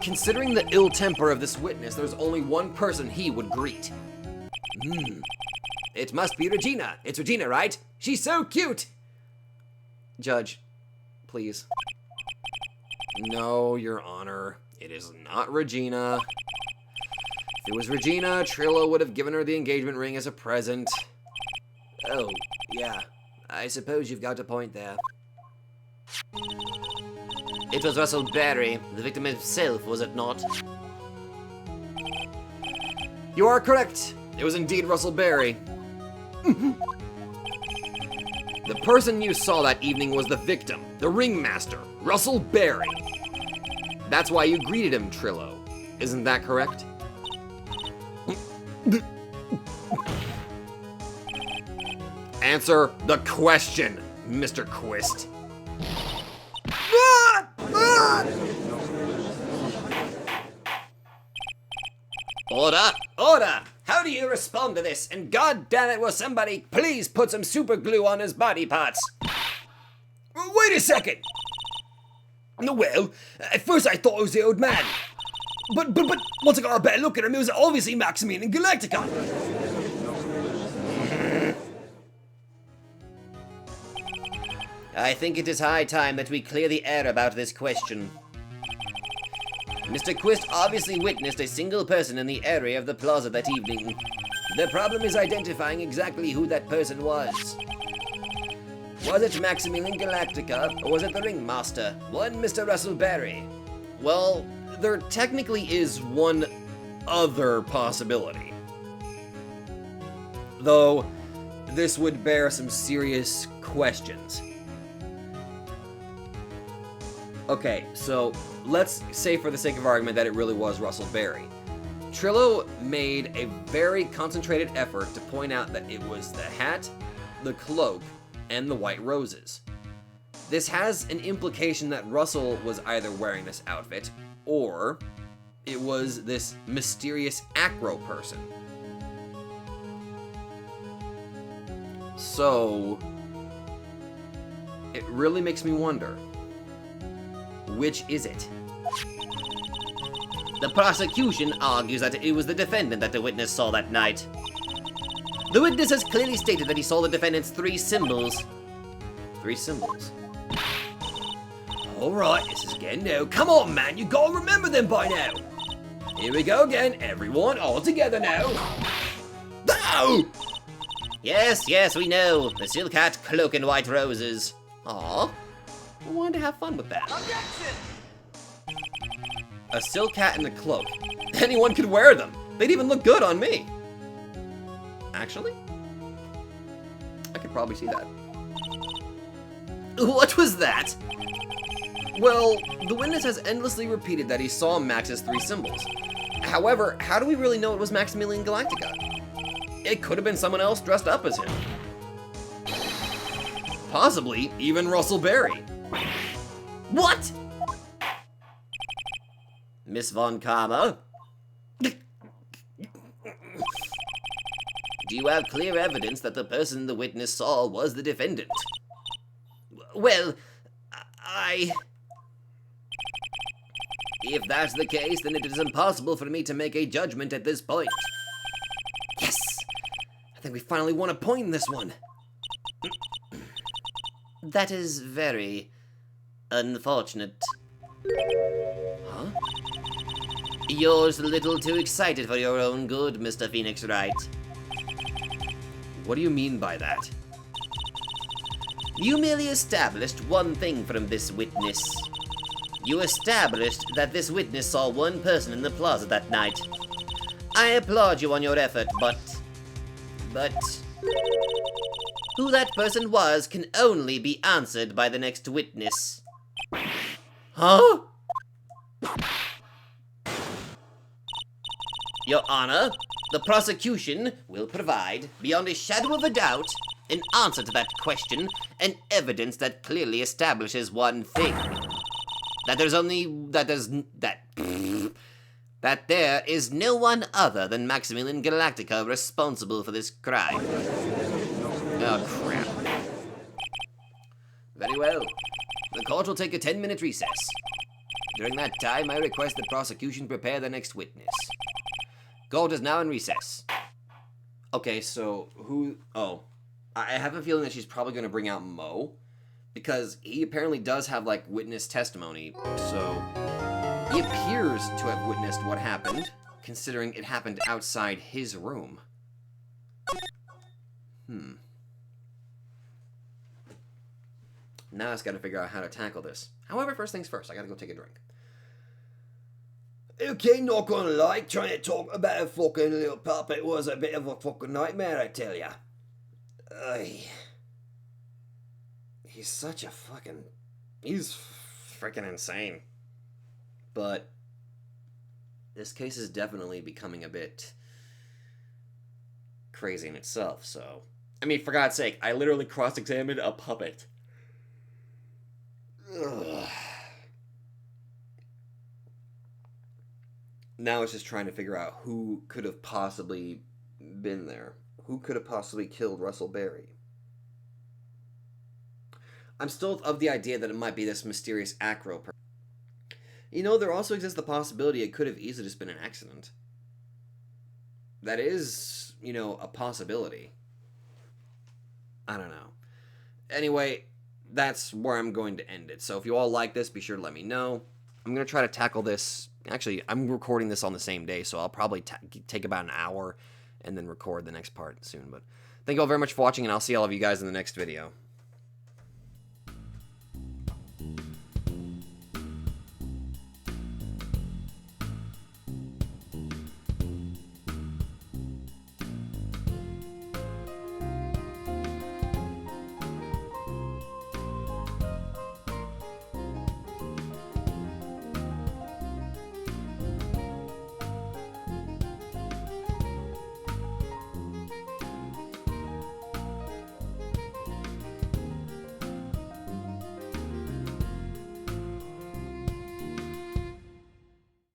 Considering the ill temper of this witness, there's only one person he would greet. It must be Regina. It's Regina, right? She's so cute! Judge, please. No, Your Honor. It is not Regina. If it was Regina, Trilo would have given her the engagement ring as a present. Oh, yeah. I suppose you've got a point there. It was Russell Barry, the victim himself, was it not? You are correct. It was indeed Russell Barry. The person you saw that evening was the victim, the ringmaster, Russell Barry. That's why you greeted him, Trilo. Isn't that correct? Answer the question, Mr. Quist. Order! Order! How do you respond to this? And god damn it, will somebody please put some super glue on his body parts? Wait a second! Well, at first I thought it was the old man. But once I got a better look at him, it was obviously Maximilian Galactica. I think it is high time that we clear the air about this question. Mr. Quist obviously witnessed a single person in the area of the plaza that evening. The problem is identifying exactly who that person was. Was it Maximilian Galactica, or was it the Ringmaster, one Mr. Russell Barry? Well, there technically is one other possibility. Though, this would bear some serious questions. Okay, so let's say for the sake of argument that it really was Russell Barry. Trilo made a very concentrated effort to point out that it was the hat, the cloak, and the white roses. This has an implication that Russell was either wearing this outfit, or it was this mysterious acro person. So, it really makes me wonder, which is it? The prosecution argues that it was the defendant that the witness saw that night. The witness has clearly stated that he saw the defendant's 3 symbols. 3 symbols. Alright, this is getting new. Come on, man, you gotta remember them by now. Here we go again, everyone, all together now. No! Yes, we know. The silk hat, cloak, and white roses. Aw, I wanted to have fun with that. A silk hat and a cloak. Anyone could wear them. They'd even look good on me. Actually, I could probably see that. What was that? Well, the witness has endlessly repeated that he saw Max's 3 symbols. However, how do we really know it was Maximilian Galactica? It could have been someone else dressed up as him. Possibly even Russell Barry. What? Miss Von Karma? Do you have clear evidence that the person the witness saw was the defendant? Well, If that's the case, then it is impossible for me to make a judgment at this point. Yes! I think we finally won a point in this one. that is very unfortunate. Huh? You're a little too excited for your own good, Mr. Phoenix Wright. What do you mean by that? You merely established one thing from this witness. You established that this witness saw one person in the plaza that night. I applaud you on your effort, but but who that person was can only be answered by the next witness. Huh? Your Honor, the prosecution will provide, beyond a shadow of a doubt, an answer to that question and evidence that clearly establishes one thing. That there is no one other than Maximilian Galactica responsible for this crime. Oh, crap. Very well. The court will take a 10-minute recess. During that time, I request the prosecution prepare the next witness. Court is now in recess. Okay, so who... Oh. I have a feeling that she's probably going to bring out Mo. Because he apparently does have, like, witness testimony. So he appears to have witnessed what happened, considering it happened outside his room. Now I just got to figure out how to tackle this. However, first things first, I got to go take a drink. Okay, not gonna lie, trying to talk about a fucking little puppet was a bit of a fucking nightmare, I tell ya. He's such a fucking... He's freaking insane. But this case is definitely becoming a bit crazy in itself, so... I mean, for God's sake, I literally cross-examined a puppet. Ugh. Now it's just trying to figure out who could have possibly been there. Who could have possibly killed Russell Berry? I'm still of the idea that it might be this mysterious acro person. You know, there also exists the possibility it could have easily just been an accident. That is, you know, a possibility. I don't know. Anyway, that's where I'm going to end it. So if you all like this, be sure to let me know. I'm going to try to tackle this. Actually, I'm recording this on the same day, so I'll probably take about an hour and then record the next part soon. But thank you all very much for watching, and I'll see all of you guys in the next video.